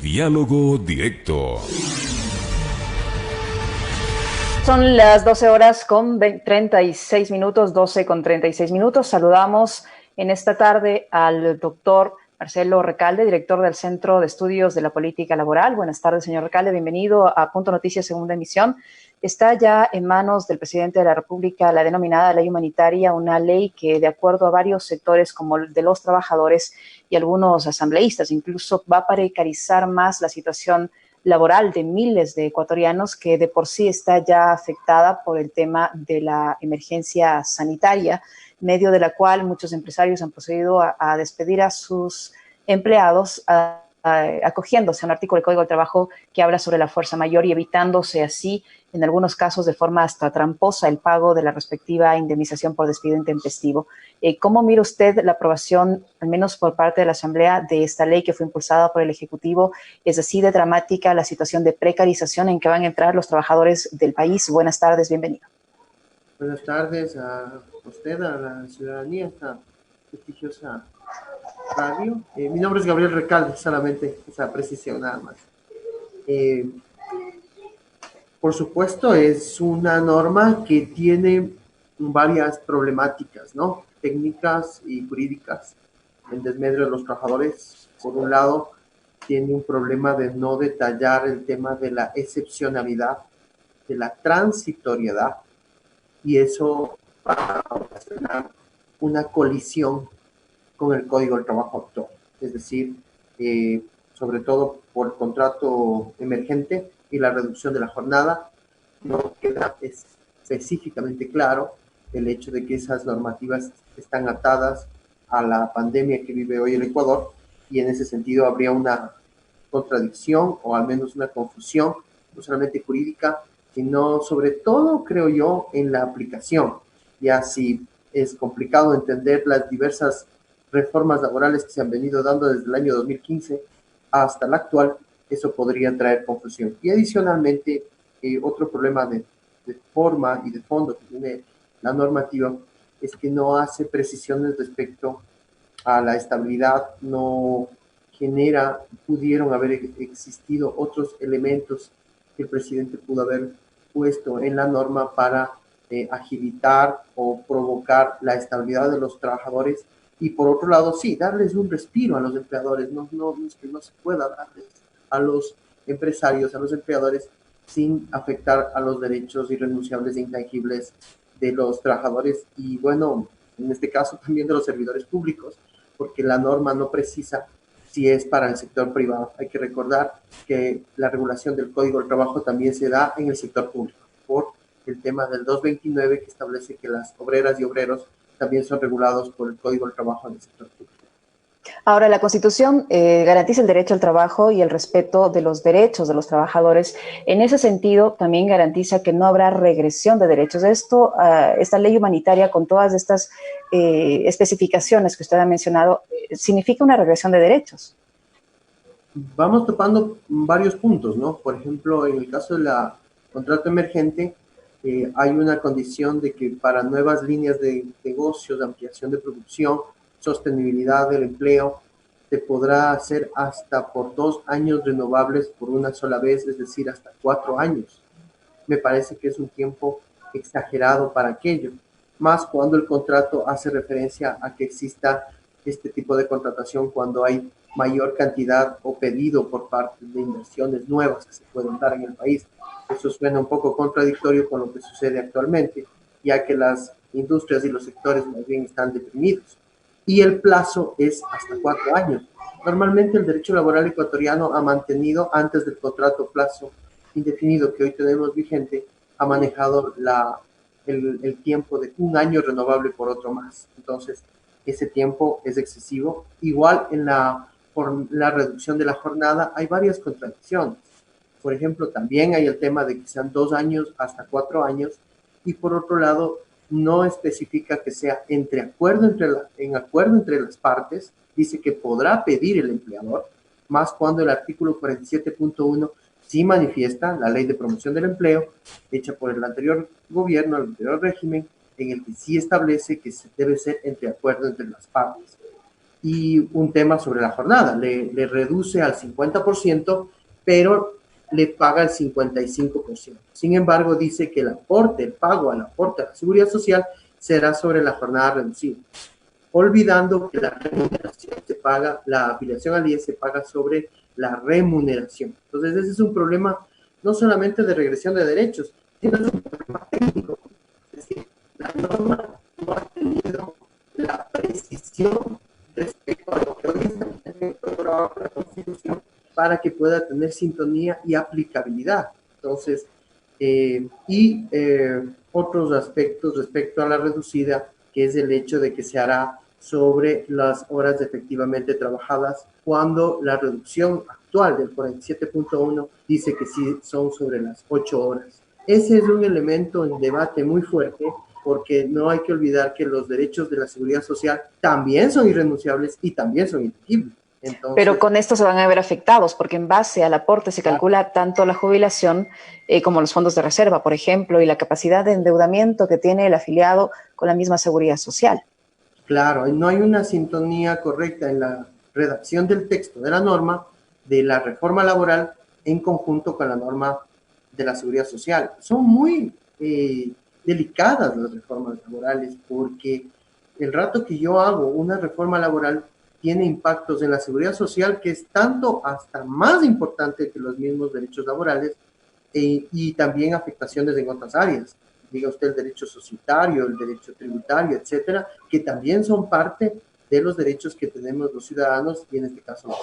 Diálogo directo. Son las 12 horas con 36 minutos, 12 con 36 minutos. Saludamos en esta tarde al doctor Marcelo Recalde, director del Centro de Estudios de la Política Laboral. Buenas tardes, señor Recalde. Bienvenido a Punto Noticias, segunda emisión. Está ya en manos del presidente de la República la denominada ley humanitaria, una ley que, de acuerdo a varios sectores como el de los trabajadores y algunos asambleístas, incluso va a precarizar más la situación laboral de miles de ecuatorianos que de por sí está ya afectada por el tema de la emergencia sanitaria, medio de la cual muchos empresarios han procedido a despedir a sus empleados, acogiéndose a un artículo del Código del Trabajo que habla sobre la fuerza mayor y evitándose así, en algunos casos de forma hasta tramposa, el pago de la respectiva indemnización por despido intempestivo. ¿Cómo mira usted la aprobación, al menos por parte de la Asamblea, de esta ley que fue impulsada por el Ejecutivo? ¿Es así de dramática la situación de precarización en que van a entrar los trabajadores del país? Buenas tardes, bienvenido. Buenas tardes a usted, a la ciudadanía, esta prestigiosa radio. Mi nombre es Gabriel Recalde, solamente esa precisión nada más. Por supuesto, es una norma que tiene varias problemáticas, ¿no? Técnicas y jurídicas en desmedro de los trabajadores. Por un lado, tiene un problema de no detallar el tema de la excepcionalidad, de la transitoriedad, y eso va a ocasionar una colisión con el Código del Trabajo actual. Es decir, sobre todo por el contrato emergente y la reducción de la jornada, no queda específicamente claro el hecho de que esas normativas están atadas a la pandemia que vive hoy el Ecuador, y en ese sentido habría una contradicción o al menos una confusión, no solamente jurídica, sino sobre todo, creo yo, en la aplicación. Ya si es complicado entender las diversas reformas laborales que se han venido dando desde el año 2015 hasta el actual, eso podría traer confusión. Y adicionalmente, otro problema de forma y de fondo que tiene la normativa es que no hace precisiones respecto a la estabilidad, no genera, pudieron haber existido otros elementos que el presidente pudo haber puesto en la norma para agilitar o provocar la estabilidad de los trabajadores, y por otro lado, sí, darles un respiro a los empleadores, no es que no se pueda darles a los empresarios, a los empleadores, sin afectar a los derechos irrenunciables e intangibles de los trabajadores y, bueno, en este caso también de los servidores públicos, porque la norma no precisa si es para el sector privado. Hay que recordar que la regulación del Código del Trabajo también se da en el sector público, por el tema del 229 que establece que las obreras y obreros también son regulados por el Código del Trabajo en el sector público. Ahora, la Constitución garantiza el derecho al trabajo y el respeto de los derechos de los trabajadores. En ese sentido, también garantiza que no habrá regresión de derechos. Esta ley humanitaria, con todas estas especificaciones que usted ha mencionado, significa una regresión de derechos. Vamos topando varios puntos, ¿no? Por ejemplo, en el caso del contrato emergente, hay una condición de que para nuevas líneas de negocios, de ampliación de producción, sostenibilidad del empleo, se podrá hacer hasta por 2 años renovables por una sola vez, es decir, hasta 4 años. Me parece que es un tiempo exagerado para aquello, más cuando el contrato hace referencia a que exista este tipo de contratación cuando hay mayor cantidad o pedido por parte de inversiones nuevas que se pueden dar en el país. Eso suena un poco contradictorio con lo que sucede actualmente, ya que las industrias y los sectores más bien están deprimidos. Y el plazo es hasta 4 años. Normalmente el derecho laboral ecuatoriano ha mantenido, antes del contrato plazo indefinido que hoy tenemos vigente, ha manejado el tiempo de 1 año renovable por otro más. Entonces, ese tiempo es excesivo. Igual por la reducción de la jornada hay varias contradicciones. Por ejemplo, también hay el tema de que sean 2 años hasta 4 años, y por otro lado, no especifica que sea en acuerdo entre las partes. Dice que podrá pedir el empleador, más cuando el artículo 47.1 sí manifiesta la ley de promoción del empleo, hecha por el anterior gobierno, el anterior régimen, en el que sí establece que debe ser entre acuerdo entre las partes. Y un tema sobre la jornada, le reduce al 50%, pero le paga el 55%. Sin embargo, dice que el aporte, el pago al aporte a la seguridad social será sobre la jornada reducida, olvidando que la remuneración se paga, la afiliación al IES se paga sobre la remuneración. Entonces, ese es un problema no solamente de regresión de derechos, sino es un problema técnico. Es decir, la norma no ha tenido la precisión respecto a lo que hoy está programado por la Constitución para que pueda tener sintonía y aplicabilidad. Entonces, otros aspectos respecto a la reducida, que es el hecho de que se hará sobre las horas efectivamente trabajadas, cuando la reducción actual del 47.1 dice que sí son sobre las 8 horas. Ese es un elemento en debate muy fuerte, porque no hay que olvidar que los derechos de la seguridad social también son irrenunciables y también son intangibles. Entonces, pero con esto se van a ver afectados, porque en base al aporte se calcula tanto la jubilación como los fondos de reserva, por ejemplo, y la capacidad de endeudamiento que tiene el afiliado con la misma seguridad social. Claro, no hay una sintonía correcta en la redacción del texto de la norma de la reforma laboral en conjunto con la norma de la seguridad social. Son muy delicadas las reformas laborales, porque el rato que yo hago una reforma laboral tiene impactos en la seguridad social que es tanto hasta más importante que los mismos derechos laborales, y también afectaciones en otras áreas. Diga usted el derecho societario, el derecho tributario, etcétera, que también son parte de los derechos que tenemos los ciudadanos y en este caso los.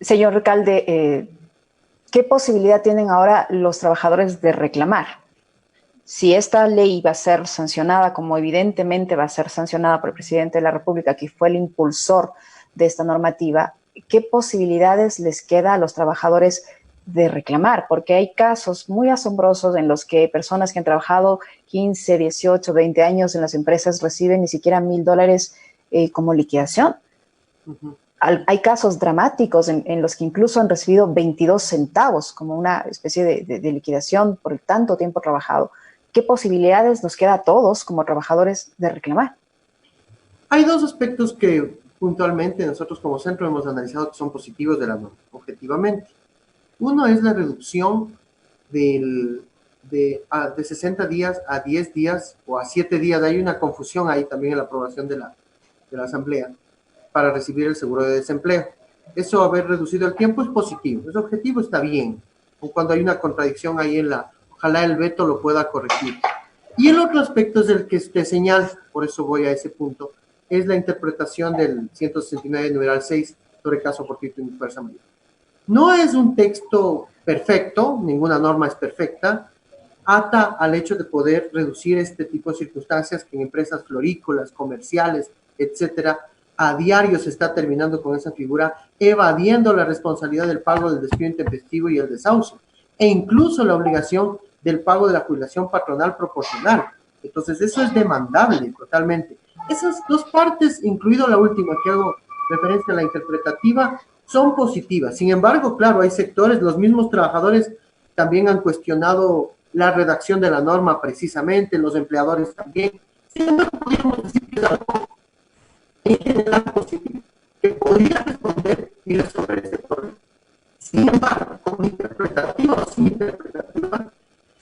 Señor alcalde, ¿qué posibilidad tienen ahora los trabajadores de reclamar? Si esta ley va a ser sancionada, como evidentemente va a ser sancionada por el presidente de la República, que fue el impulsor de esta normativa, ¿qué posibilidades les queda a los trabajadores de reclamar? Porque hay casos muy asombrosos en los que personas que han trabajado 15, 18, 20 años en las empresas reciben ni siquiera $1,000 como liquidación. Uh-huh. Hay casos dramáticos en los que incluso han recibido 22 centavos como una especie de liquidación por el tanto tiempo trabajado. ¿Qué posibilidades nos queda a todos como trabajadores de reclamar? Hay dos aspectos que puntualmente nosotros como centro hemos analizado que son positivos de la norma, objetivamente. Uno es la reducción de 60 días a 10 días o a 7 días. Hay una confusión ahí también en la aprobación de la Asamblea para recibir el seguro de desempleo. Eso, haber reducido el tiempo, es positivo. Ese objetivo está bien. Cuando hay una contradicción ahí ojalá el veto lo pueda corregir. Y el otro aspecto es el que usted señala, por eso voy a ese punto, es la interpretación del 169 numeral 6 sobre caso fortuito y fuerza mayor. No es un texto perfecto, ninguna norma es perfecta, ata al hecho de poder reducir este tipo de circunstancias que en empresas florícolas, comerciales, etcétera, a diario se está terminando con esa figura, evadiendo la responsabilidad del pago del despido intempestivo y el desahucio, e incluso la obligación del pago de la jubilación patronal proporcional. Entonces, eso es demandable totalmente. Esas dos partes, incluido la última que hago referencia a la interpretativa, son positivas. Sin embargo, claro, hay sectores, los mismos trabajadores también han cuestionado la redacción de la norma precisamente, los empleadores también. Sin embargo, podríamos decir que es algo en general positivo, que podría responder y resolver este problema. Sin embargo, como interpretativa o sin interpretativa,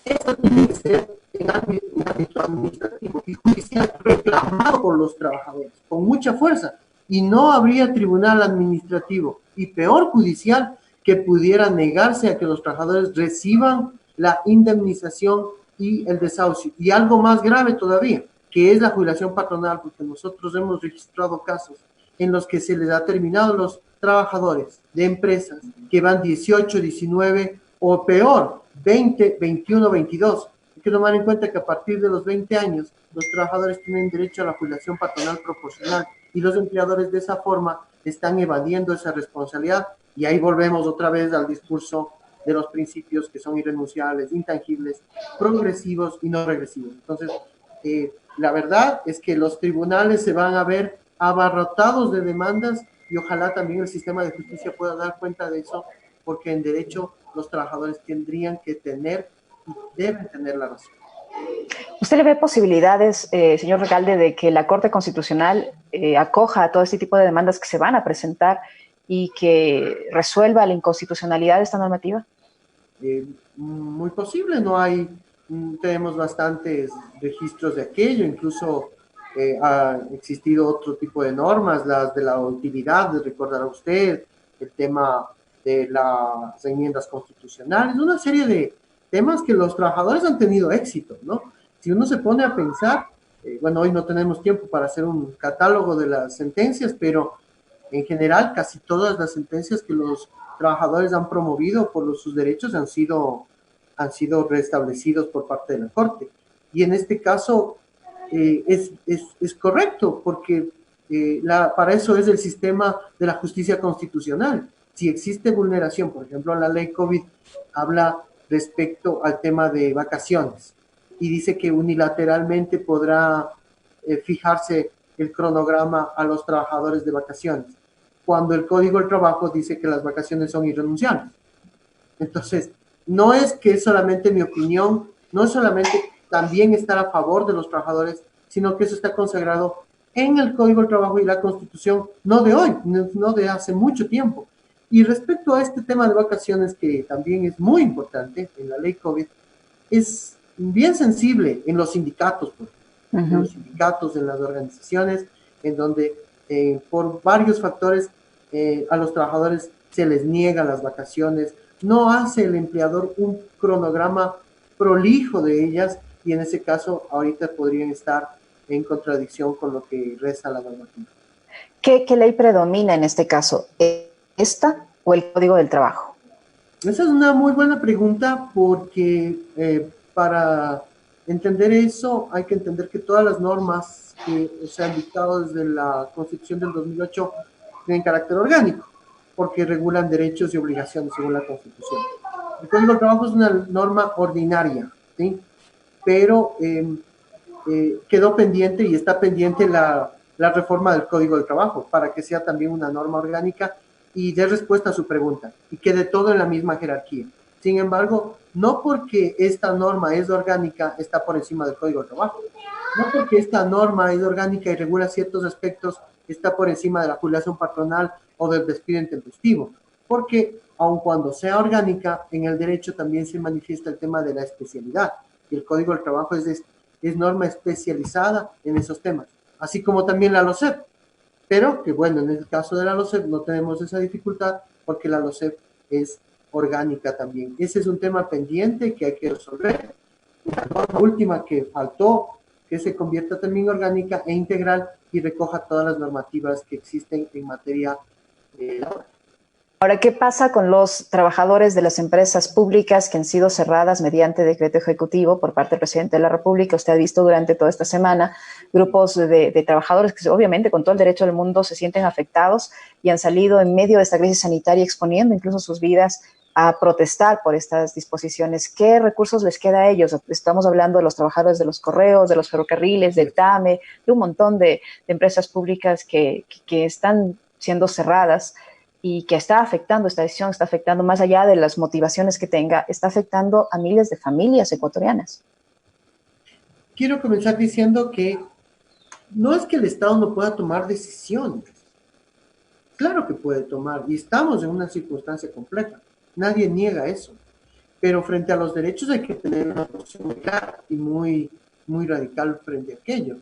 eso tiene que ser en ámbito administrativo y judicial reclamado por los trabajadores con mucha fuerza, y no habría tribunal administrativo y peor judicial que pudiera negarse a que los trabajadores reciban la indemnización y el desahucio. Y algo más grave todavía, que es la jubilación patronal, porque nosotros hemos registrado casos en los que se les ha terminado a los trabajadores de empresas que van 18, 19 o peor, 20, 21, 22. Hay que tomar en cuenta que a partir de los 20 años los trabajadores tienen derecho a la jubilación patronal proporcional y los empleadores de esa forma están evadiendo esa responsabilidad, y ahí volvemos otra vez al discurso de los principios que son irrenunciables, intangibles, progresivos y no regresivos. Entonces, la verdad es que los tribunales se van a ver abarrotados de demandas, y ojalá también el sistema de justicia pueda dar cuenta de eso, porque en derecho los trabajadores tendrían que tener y deben tener la razón. ¿Usted le ve posibilidades, señor Recalde, de que la Corte Constitucional acoja a todo este tipo de demandas que se van a presentar y que resuelva la inconstitucionalidad de esta normativa? Muy posible, no hay, tenemos bastantes registros de aquello, incluso ha existido otro tipo de normas, las de la utilidad, recordará usted, el tema de las enmiendas constitucionales, una serie de temas que los trabajadores han tenido éxito, ¿no? Si uno se pone a pensar, bueno, hoy no tenemos tiempo para hacer un catálogo de las sentencias, pero en general casi todas las sentencias que los trabajadores han promovido por sus derechos han sido restablecidos por parte de la Corte. Y en este caso es correcto, porque para eso es el sistema de la justicia constitucional. Si existe vulneración, por ejemplo, la ley COVID habla respecto al tema de vacaciones y dice que unilateralmente podrá fijarse el cronograma a los trabajadores de vacaciones, cuando el Código del Trabajo dice que las vacaciones son irrenunciables. Entonces, no es que es solamente mi opinión, no es solamente también estar a favor de los trabajadores, sino que eso está consagrado en el Código del Trabajo y la Constitución, no de hoy, no de hace mucho tiempo. Y respecto a este tema de vacaciones, que también es muy importante en la ley COVID, es bien sensible en los sindicatos, en los sindicatos, en las organizaciones, en donde por varios factores a los trabajadores se les niega las vacaciones, no hace el empleador un cronograma prolijo de ellas, y en ese caso ahorita podrían estar en contradicción con lo que resta la normativa. ¿Qué ley predomina en este caso? ¿Esta o el Código del Trabajo? Esa es una muy buena pregunta, porque para entender eso hay que entender que todas las normas que se han dictado desde la Constitución del 2008 tienen carácter orgánico, porque regulan derechos y obligaciones según la Constitución. El Código del Trabajo es una norma ordinaria, ¿sí? Pero quedó pendiente y está pendiente la reforma del Código del Trabajo para que sea también una norma orgánica y dé respuesta a su pregunta y quede todo en la misma jerarquía. Sin embargo, no porque esta norma es orgánica está por encima del Código del Trabajo. No porque esta norma es orgánica y regula ciertos aspectos está por encima de la jubilación patronal o del despido intempestivo. Porque aun cuando sea orgánica, en el derecho también se manifiesta el tema de la especialidad. Y el Código del Trabajo es norma especializada en esos temas, así como también la LOCEP. Pero que bueno, en el caso de la LOCEP no tenemos esa dificultad porque la LOCEP es orgánica también. Ese es un tema pendiente que hay que resolver. La norma última que faltó, que se convierta también orgánica e integral y recoja todas las normativas que existen en materia laboral. Ahora, ¿qué pasa con los trabajadores de las empresas públicas que han sido cerradas mediante decreto ejecutivo por parte del presidente de la República? Usted ha visto durante toda esta semana grupos de trabajadores que obviamente con todo el derecho del mundo se sienten afectados y han salido en medio de esta crisis sanitaria exponiendo incluso sus vidas a protestar por estas disposiciones. ¿Qué recursos les queda a ellos? Estamos hablando de los trabajadores de los correos, de los ferrocarriles, del TAME, de un montón de empresas públicas que están siendo cerradas y que está afectando, esta decisión está afectando, más allá de las motivaciones que tenga, está afectando a miles de familias ecuatorianas. Quiero comenzar diciendo que no es que el Estado no pueda tomar decisiones. Claro que puede tomar, y estamos en una circunstancia compleja. Nadie niega eso. Pero frente a los derechos hay que tener una posición muy clara y muy radical frente a aquello.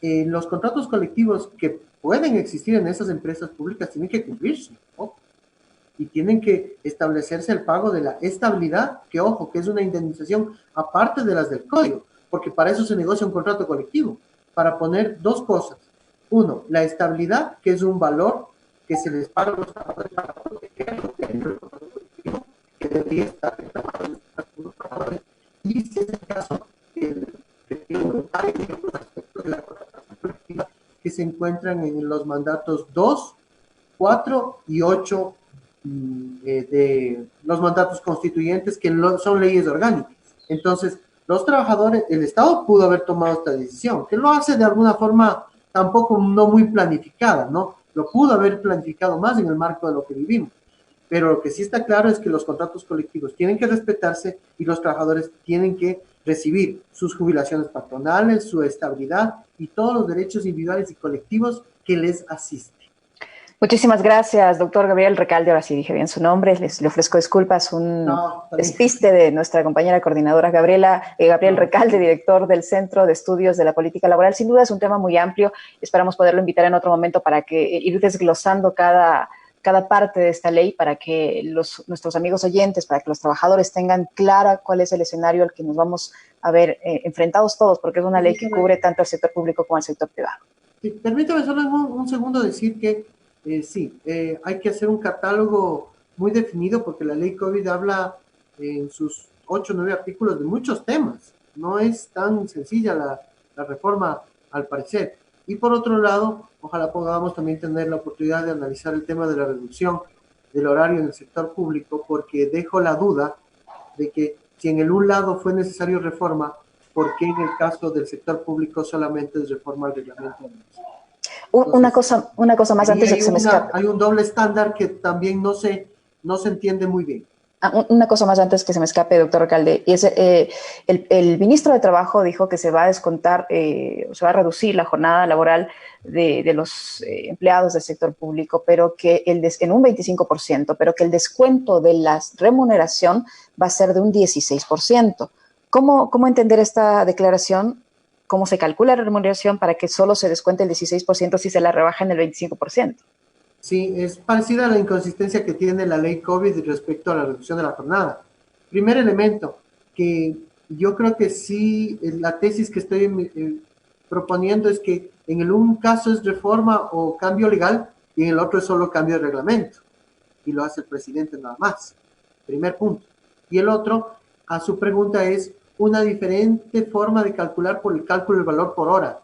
Los contratos colectivos que pueden existir en esas empresas públicas tienen que cumplirse, ¿no? Y tienen que establecerse el pago de la estabilidad, que ojo, que es una indemnización aparte de las del código, porque para eso se negocia un contrato colectivo, para poner dos cosas. Uno, la estabilidad, que es un valor que se les paga a los trabajadores para proteger lo que dentro del contrato colectivo, que debería estar reclamado los trabajadores, y si es el caso, hay otros aspectos de la contratación colectiva que se encuentran en los mandatos 2, 4 y 8 de los mandatos constituyentes, que son leyes orgánicas. Entonces, los trabajadores, el Estado pudo haber tomado esta decisión, que lo hace de alguna forma tampoco no muy planificada, ¿no? Lo pudo haber planificado más en el marco de lo que vivimos. Pero lo que sí está claro es que los contratos colectivos tienen que respetarse y los trabajadores tienen que recibir sus jubilaciones patronales, su estabilidad y todos los derechos individuales y colectivos que les asisten. Muchísimas gracias, doctor Gabriel Recalde. Ahora sí dije bien su nombre, le ofrezco disculpas, despiste de nuestra compañera coordinadora Gabriel Recalde, director del Centro de Estudios de la Política Laboral. Sin duda es un tema muy amplio, esperamos poderlo invitar en otro momento para que ir desglosando cada parte de esta ley, para que nuestros amigos oyentes, para que los trabajadores tengan clara cuál es el escenario al que nos vamos a ver enfrentados todos, porque es una ley que cubre tanto al sector público como al sector privado. Sí, permítame solo un segundo decir que hay que hacer un catálogo muy definido, porque la ley COVID habla en sus 8 o 9 artículos de muchos temas. No es tan sencilla la reforma, al parecer. Y por otro lado, ojalá podamos también tener la oportunidad de analizar el tema de la reducción del horario en el sector público, porque dejo la duda de que si en un lado fue necesario reforma, ¿por qué en el caso del sector público solamente es reforma al reglamento? Entonces, una cosa más antes de que se me escape. Hay un doble estándar que también no se entiende muy bien. Una cosa más antes que se me escape, doctor Recalde, y es el ministro de Trabajo dijo que se va a descontar, se va a reducir la jornada laboral de los empleados del sector público, pero que en un 25%, pero que el descuento de la remuneración va a ser de un 16%. ¿Cómo entender esta declaración? ¿Cómo se calcula la remuneración para que solo se descuente el 16% si se la rebaja en el 25%? Sí, es parecida a la inconsistencia que tiene la ley COVID respecto a la reducción de la jornada. Primer elemento, que yo creo que sí, la tesis que estoy proponiendo es que en un caso es reforma o cambio legal y en el otro es solo cambio de reglamento. Y lo hace el presidente nada más. Primer punto. Y el otro, a su pregunta, es una diferente forma de calcular por el cálculo del valor por hora.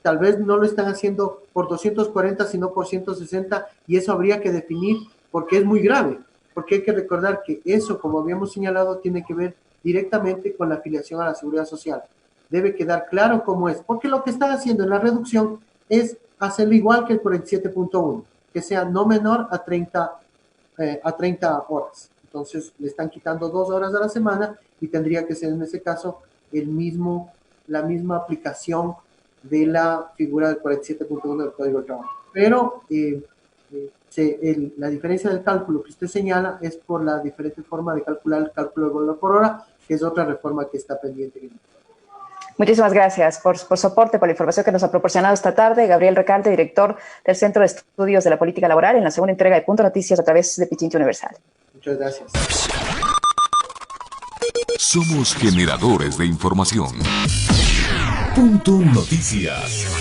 Tal vez no lo están haciendo por 240, sino por 160, y eso habría que definir porque es muy grave, porque hay que recordar que eso, como habíamos señalado, tiene que ver directamente con la afiliación a la Seguridad Social. Debe quedar claro cómo es, porque lo que están haciendo en la reducción es hacerlo igual que el 47.1, que sea no menor a 30 horas. Entonces, le están quitando 2 horas a la semana y tendría que ser en ese caso la misma aplicación de la figura del 47.1 del Código del Trabajo. Pero la diferencia del cálculo que usted señala es por la diferente forma de calcular el cálculo del valor por hora, que es otra reforma que está pendiente. Muchísimas gracias por su aporte, por la información que nos ha proporcionado esta tarde. Gabriel Recalde, director del Centro de Estudios de la Política Laboral, en la segunda entrega de Punto Noticias a través de Pichincha Universal. Muchas gracias. Somos generadores de información. Punto Noticias.